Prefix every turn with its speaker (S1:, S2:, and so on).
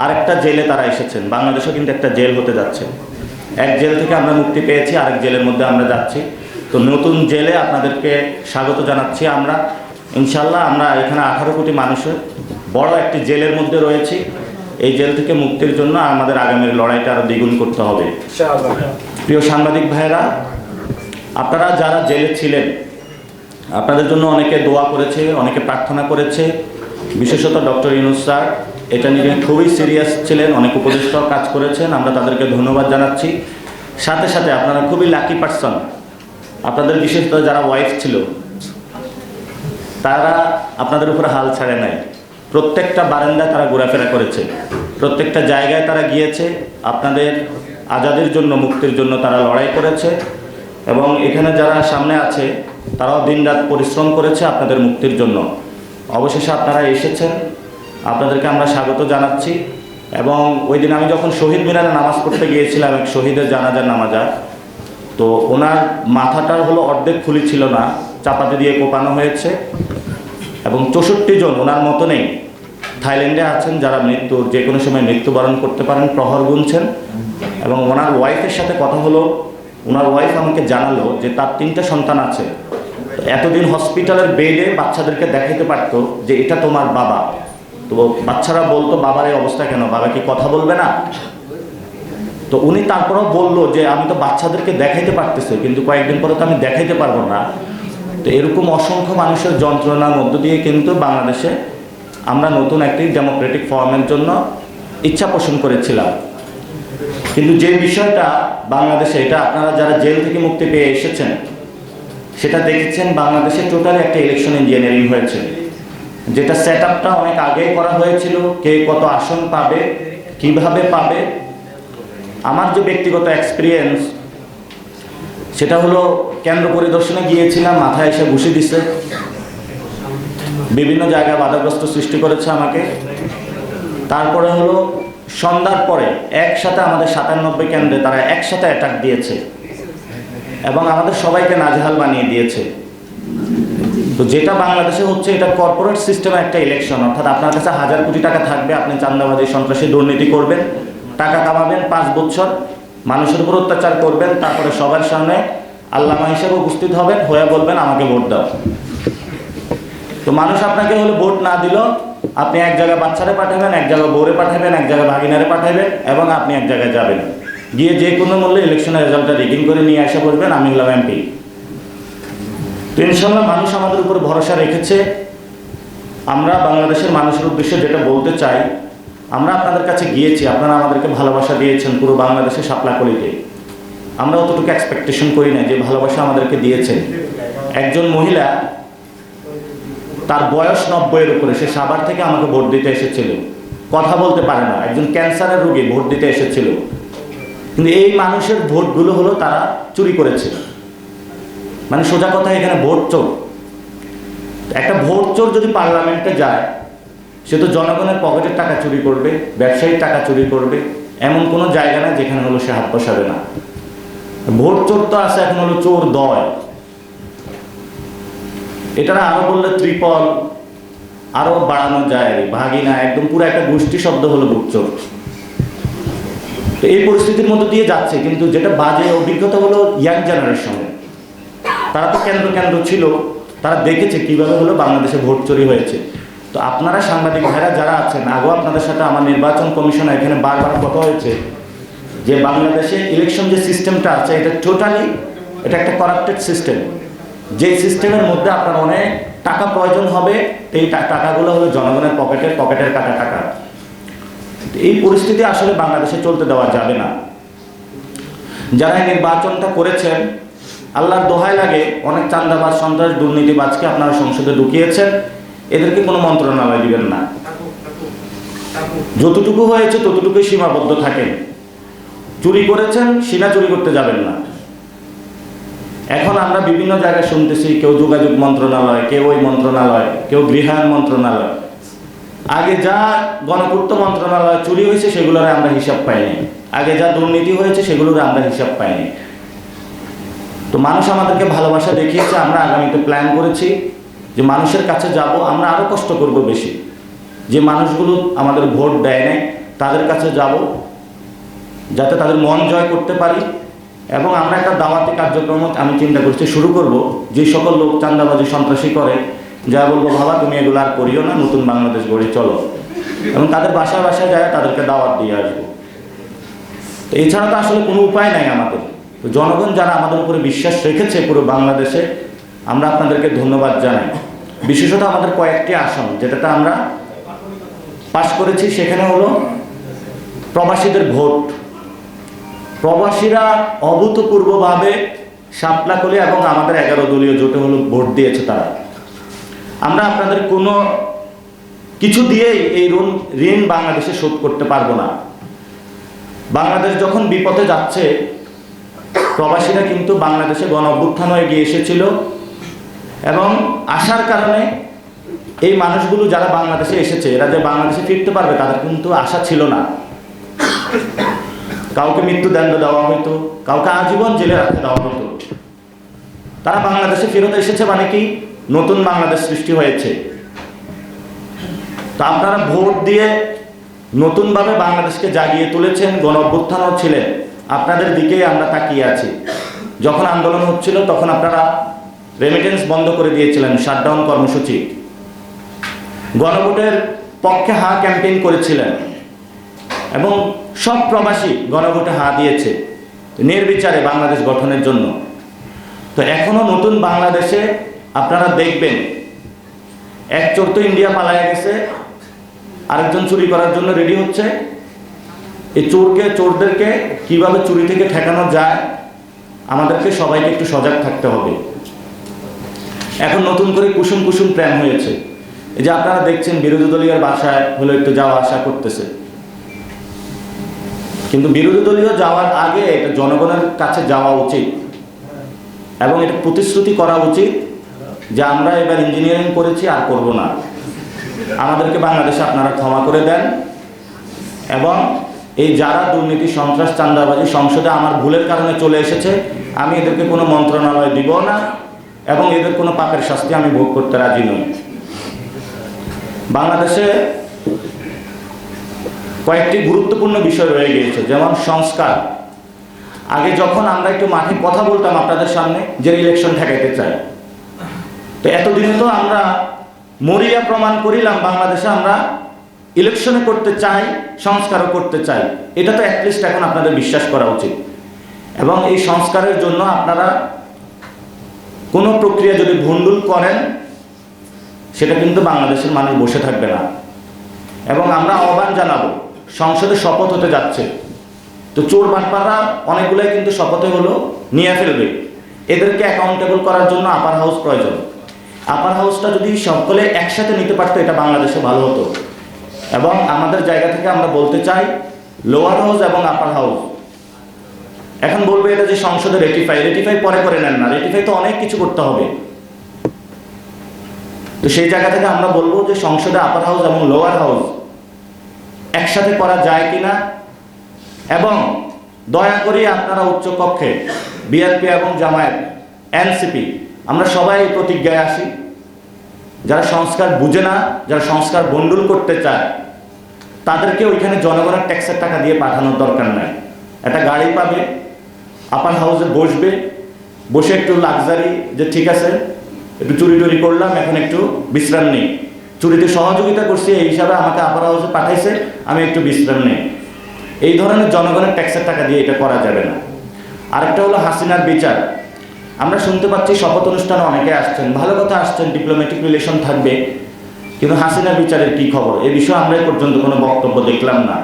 S1: আরেকটা জেলে তারা এসেছেন। বাংলাদেশও কিন্তু একটা জেল হতে যাচ্ছে। এক জেল থেকে আমরা মুক্তি পেয়েছি, আরেক জেলের মধ্যে আমরা যাচ্ছি। তো নতুন জেলে আপনাদেরকে স্বাগত জানাচ্ছি। আমরা ইনশাল্লাহ আমরা এখানে 18 কোটি মানুষের বড় একটি জেলের মধ্যে রয়েছি। এই জেল থেকে মুক্তির জন্য আমাদের আগামীর লড়াইটা আরও দ্বিগুণ করতে হবে। প্রিয় সাংবাদিক ভাইরা, আপনারা যারা জেলে ছিলেন, আপনাদের জন্য অনেকে দোয়া করেছে, অনেকে প্রার্থনা করেছে। বিশেষত ডক্টর ইউনূস স্যার এটা নিয়ে খুবই সিরিয়াস ছিলেন, অনেক উপদেষ্টাও কাজ করেছেন, আমরা তাদেরকে ধন্যবাদ জানাচ্ছি। সাথে সাথে আপনারা খুবই লাকি পারসন, আপনাদের বিশেষত যারা ওয়াইফ ছিল তারা আপনাদের উপরে হাল ছাড়ে নাই। প্রত্যেকটা বারান্দায় তারা ঘোরাফেরা করেছে, প্রত্যেকটা জায়গায় তারা গিয়েছে, আপনাদের আজাদির জন্য, মুক্তির জন্য তারা লড়াই করেছে। এবং এখানে যারা সামনে আছে তারাও দিনরাত পরিশ্রম করেছে আপনাদের মুক্তির জন্য। অবশেষে আপনারা এসেছেন, আপনাদেরকে আমরা স্বাগত জানাচ্ছি। এবং ওই দিন আমি যখন শহীদ মিনারে নামাজ পড়তে গিয়েছিলাম, এক শহীদের জানাজার নামাজা, তো ওনার মাথাটার হলো অর্ধেক খুলি ছিল না, চাপাতি দিয়ে কোপানো হয়েছে। এবং 64 জন ওনার মতো নেই থাইল্যান্ডে আছেন যারা মৃত্যুর যে কোনো সময় মৃত্যুবরণ করতে পারেন, প্রহর গুনছেন। এবং ওনার ওয়াইফের সাথে কথা হলো, ওনার ওয়াইফ আমাকে জানালো যে তার 3টে সন্তান আছে। এতদিন হসপিটালের বেডে বাচ্চাদেরকে দেখাইতে পারতো যে এটা তোমার বাবা, তো বাচ্চারা বলতো বাবার এই অবস্থা কেন, বাবা কি কথা বলবে না? তো উনি তারপরেও বললো যে আমি তো বাচ্চাদেরকে দেখাইতে পারতেছি, কিন্তু কয়েকদিন পরে তো আমি দেখাইতে পারবো না। তো এরকম অসংখ্য মানুষের যন্ত্রণার মধ্য দিয়ে কিন্তু বাংলাদেশে আমরা নতুন একটি ডেমোক্রেটিক ফর্মের জন্য ইচ্ছা পোষণ করেছিলাম। কিন্তু যে বিষয়টা বাংলাদেশে, এটা আপনারা যারা জেল থেকে মুক্তি পেয়ে এসেছেন সেটা দেখেছেন, বাংলাদেশে টোটালি একটা ইলেকশন ইঞ্জিনিয়ারিং হয়েছে, যেটা সেট আপটা অনেক আগেই করা হয়েছিল। কে কত আসন পাবে, কিভাবে পাবে। আমার যে ব্যক্তিগত এক্সপিরিয়েন্স সেটা হলো, কেন্দ্র পরিদর্শনে গিয়েছিলাম, মাথায় এসে ঘুষি দিচ্ছে, বিভিন্ন জায়গায় বাধাগ্রস্ত সৃষ্টি করেছে আমাকে। তারপরে হলো সন্ধ্যার পরে একসাথে আমাদের 97 কেন্দ্রে তারা একসাথে অ্যাটাক দিয়েছে এবং আমাদের সবাইকে নাজেহাল বানিয়ে দিয়েছে। তো যেটা বাংলাদেশে হচ্ছে, এটা কর্পোরেট সিস্টেমের একটা ইলেকশন, অর্থাৎ আপনার কাছে 1000 কোটি টাকা থাকবে, আপনি চাঁদাবাজি, সন্ত্রাসী, দুর্নীতি করবেন, টাকা কামাবেন, 5 বছর মানুষের উপর অত্যাচার করবেন, তারপরে সবার সামনে আল্লামা হিসেবে উপস্থিত হবেন, হয়ে বলবেন আমাকে ভোট দাও। তো মানুষ আপনাকে হলে ভোট না দিল, আপনি এক জায়গায় বাচ্চারে পাঠাবেন, এক জায়গায় বউরে পাঠাবেন, এক জায়গায় ভাগিনারে পাঠাবেন, এবং আপনি এক জায়গায় যাবেন, গিয়ে যে কোনো মূল্যে ইলেকশনের রেজাল্টটা রিগিং করে নিয়ে আসা বলবেন আমি হলাম এমপি। তো ইনশাল্লাহ মানুষ আমাদের উপর ভরসা রেখেছে। আমরা বাংলাদেশের মানুষের উদ্দেশ্যে যেটা বলতে চাই, আমরা আপনাদের কাছে গিয়েছি, আপনারা আমাদেরকে ভালোবাসা দিয়েছেন পুরো বাংলাদেশে সাপলাকলিতে। আমরা অতটুকু এক্সপেকটেশন করি না যে ভালোবাসা আমাদেরকে দিয়েছেন। একজন মহিলা, তার বয়স 90-এর উপরে, সে সাভার থেকে আমাকে ভোট দিতে এসেছিল, কথা বলতে পারে না, একজন ক্যান্সারের রোগী ভোট দিতে এসেছিল। কিন্তু এই মানুষের ভোটগুলো হলো তারা চুরি করেছে। মানে সোজা কথা, এখানে ভোট চোর। একটা ভোট চোর যদি পার্লামেন্টে যায়, সে তো জনগণের পকেটের টাকা চুরি করবে, ব্যবসায়ীর টাকা চুরি করবে, এমন কোনো জায়গা না যেখানে হলো সে হাত বসাবে না। ভোট চোর তো আছে, এখন হলো চোর দয়। এটা আরো বললে ত্রিপল আরো বাড়ানো যায়, ভাগিনা, একদম পুরো একটা গোষ্ঠী শব্দ হলো ভোট চোর। তো এই পরিস্থিতির মধ্যে দিয়ে যাচ্ছে। কিন্তু যেটা বাজে অভিজ্ঞতা হলো ইয়াং জেনারেশনের, তারা তো কেন্দ্র কেন্দ্র ছিল, তারা দেখেছে কিভাবে হলো বাংলাদেশে ভোট চুরি হয়েছে। তো আপনারা সাংবাদিক ভাইরা যারা আছেন, আগেও আপনাদের সাথে আমার নির্বাচন কমিশনে এখানে বারবার কথা হয়েছে যে বাংলাদেশে ইলেকশন যে সিস্টেমটা আছে, এটা টোটালি এটা একটা করাপ্টেড সিস্টেম। যে সিস্টেমের মধ্যে আপনার অনেক টাকা প্রয়োজন হবে, এই টাকাগুলো হলো জনগণের পকেটের কাটা টাকা। এই পরিস্থিতি আসলে বাংলাদেশে চলতে দেওয়া যাবে না। যারা এই নির্বাচনটা করেছেন, আল্লাহর দোহাই লাগে, অনেক চাঁদাবাজ, সন্ত্রাস, দুর্নীতিবাজকে আপনারা সংসদে ঢুকিয়েছেন, এদেরকে কোনো মন্ত্রণালয় দিবেন না। যতটুকু হয়েছে ততটুকুই সীমাবদ্ধ থাকেন। চুরি করেছেন, সিনা চুরি করতে যাবেন না। এখন আমরা বিভিন্ন জায়গায় শুনতেছি, কেউ যোগাযোগ মন্ত্রণালয়, কেউ ওই মন্ত্রণালয়, কেউ গৃহায়ণ মন্ত্রণালয়। আগে যা গণপূর্ত মন্ত্রণালয় চুরি হয়েছে সেগুলোর আমরা হিসাব পাইনি, আগে যা দুর্নীতি হয়েছে সেগুলোর আমরা হিসাব পাইনি। তো মানুষ আমাদেরকে ভালোবাসা দেখিয়েছে। আমরা আগামীতে প্ল্যান করেছি যে মানুষের কাছে যাব, আমরা আরো কষ্ট করব বেশি। যে মানুষগুলো আমাদের ভোট দেয় নাই তাদের কাছে যাব, যাতে তাদের মন জয় করতে পারি। এবং আমরা একটা দাওয়াতি কার্যক্রম আমি চিন্তা করছি শুরু করব, যে সকল লোক চাঁদাবাজি সন্ত্রাসী করে, যা বলবো বাবা তুমি এগুলো আর করিও না, নতুন বাংলাদেশ গড়ে চলো, এবং তাদের বাসায় বাসায় যায় তাদেরকে দাওয়াত দিয়ে আসবো। তো এছাড়া তো আসলে কোনো উপায় নাই আমাদের। তো জনগণ যারা আমাদের উপরে বিশ্বাস রেখেছে পুরো বাংলাদেশে, আমরা আপনাদেরকে ধন্যবাদ জানাই। বিশেষত আমাদের কয়েকটি আসন যেটাতে আমরা পাশ করেছি, সেখানে হলো প্রবাসীদের ভোট। প্রবাসীরা অভূতপূর্বভাবে শাপলাকলি এবং আমাদের 11 দলীয় জোটে হলো ভোট দিয়েছে তারা। আমরা আপনাদের কোনো কিছু দিয়েই এই ঋণ বাংলাদেশে শোধ করতে পারবো না। বাংলাদেশ যখন বিপদে যাচ্ছে, প্রবাসীরা কিন্তু বাংলাদেশে গণ অভ্যুত্থান হয়ে গিয়ে এসেছিল, এবং আসার কারণে এই মানুষগুলো যারা বাংলাদেশে এসেছে, এরা যে বাংলাদেশে ফিরতে পারবে তাদের কিন্তু আশা ছিল না। কাউকে মৃত্যুদণ্ড দেওয়া হতো, কাউকে আজীবন জেলে রাখতে দেওয়া হতো। তারা বাংলাদেশে ফেরত এসেছে মানে কি, নতুন বাংলাদেশ সৃষ্টি হয়েছে। তা আপনারা ভোট দিয়ে নতুনভাবে বাংলাদেশকে জাগিয়ে তুলেছেন, গণ অভ্যুত্থানও ছিলেন, আপনাদের দিকেই আমরা তাকিয়ে আছি। যখন আন্দোলন হচ্ছিল তখন আপনারা রেমিটেন্স বন্ধ করে দিয়েছিলেন, শাটডাউন কর্মসূচি। গণভোটের পক্ষে হা ক্যাম্পেইন করেছিলেন, এবং সব প্রবাসী গণভোটে হা দিয়েছে নির্বিচারে বাংলাদেশ গঠনের জন্য। তো এখনো নতুন বাংলাদেশে আপনারা দেখবেন, এক চোর তো ইন্ডিয়া পালায় গেছে, আরেকজন চুরি করার জন্য রেডি হচ্ছে। এই চোরদেরকে কিভাবে চুরি থেকে ঠেকানো যায়, আমাদেরকে সবাইকে একটু সজাগ থাকতে হবে। এখন নতুন করে কুসুম কুসুম প্ল্যান হয়েছে। এই যে আপনারা দেখছেন বিরোধী দলীয় বাসায় হলো একটু যাওয়া আসা করতেছে, কিন্তু বিরোধী দলীয় যাওয়ার আগে এটা জনগণের কাছে যাওয়া উচিত, এবং এটা প্রতিশ্রুতি করা উচিত যে আমরা এবার ইঞ্জিনিয়ারিং করেছি আর করব না, আমাদেরকে বাংলাদেশে আপনারা ক্ষমা করে দেন। এবং এই যারা দুর্নীতি, সন্ত্রাস, চাঁদাবাজি সংসদে আমার ভুলের কারণে চলে এসেছে, আমি এদেরকে কোনো মন্ত্রণালয় দিব না, এবং এদের কোনো পাপের শাস্তি আমি ভোগ করতে রাজি নই। বাংলাদেশে কয়েকটি গুরুত্বপূর্ণ বিষয় রয়ে গিয়েছে, যেমন সংস্কার। আগে যখন আমরা একটু মাঠে কথা বলতাম আপনাদের সামনে যে ইলেকশন ঠেকাইতে চাই, তো এতদিনে তো আমরা মরিয়া প্রমাণ করিলাম বাংলাদেশে আমরা ইলেকশনে করতে চাই, সংস্কারও করতে চাই। এটা তো অ্যাটলিস্ট এখন আপনাদের বিশ্বাস করা উচিত। এবং এই সংস্কারের জন্য আপনারা কোনো প্রক্রিয়া যদি ভণ্ডুল করেন, সেটা কিন্তু বাংলাদেশের মানুষ বসে থাকবে না। এবং আমরা আহ্বান জানাবো, সংসদে শপথ হতে যাচ্ছে, তো চোর বাটপাররা অনেকগুলোই কিন্তু শপথে হলো নিয়ে ফেলবে। এদেরকে অ্যাকাউন্টেবল করার জন্য আপার হাউস প্রয়োজন। আপার হাউসটা যদি সকলে একসাথে নিতে পারতো, এটা বাংলাদেশে ভালো হতো। এবং আমাদের জায়গা থেকে আমরা বলতে চাই, লোয়ার হাউস এবং আপার হাউস এখন বলবে এটা যে সংসদে রেটিফাই পরে করে নেন না, রেটিফাই তো অনেক কিছু করতে হবে। তো সেই জায়গা থেকে আমরা বলবো যে সংসদে আপার হাউস এবং লোয়ার হাউস একসাথে করা যায় কিনা, এবং দয়া করে আপনারা উচ্চ কক্ষে বিএনপি এবং জামায়াত, এনসিপি, আমরা সবাই প্রতিজ্ঞায় আসি, যারা সংস্কার বুঝে না, যারা সংস্কার বন্ডুল করতে চায়, তাদেরকে ওইখানে জনগণের ট্যাক্সের টাকা দিয়ে পাঠানোর দরকার নাই। একটা গাড়ি পাবে, আপার হাউসে বসবে, বসে একটু লাক্সারি, যে ঠিক আছে একটু চুরি টুরি করলাম, এখন একটু বিশ্রাম নেই, চুরিতে সহযোগিতা করছি এই হিসাবে আমাকে আপার হাউসে পাঠাইছে, আমি একটু বিশ্রাম নেই। এই ধরনের জনগণের ট্যাক্সের টাকা দিয়ে এটা করা যাবে না। আরেকটা হলো হাসিনার বিচার। আমরা শুনতে পাচ্ছি শপথ অনুষ্ঠানে অনেকে আসছেন, ভালো কথা আসছেন, ডিপ্লোম্যাটিক রিলেশন থাকবে, কিন্তু হাসিনার বিচারের কি খবর, এ বিষয়ে আমরা পর্যন্ত কোনো বক্তব্য দেখলাম না।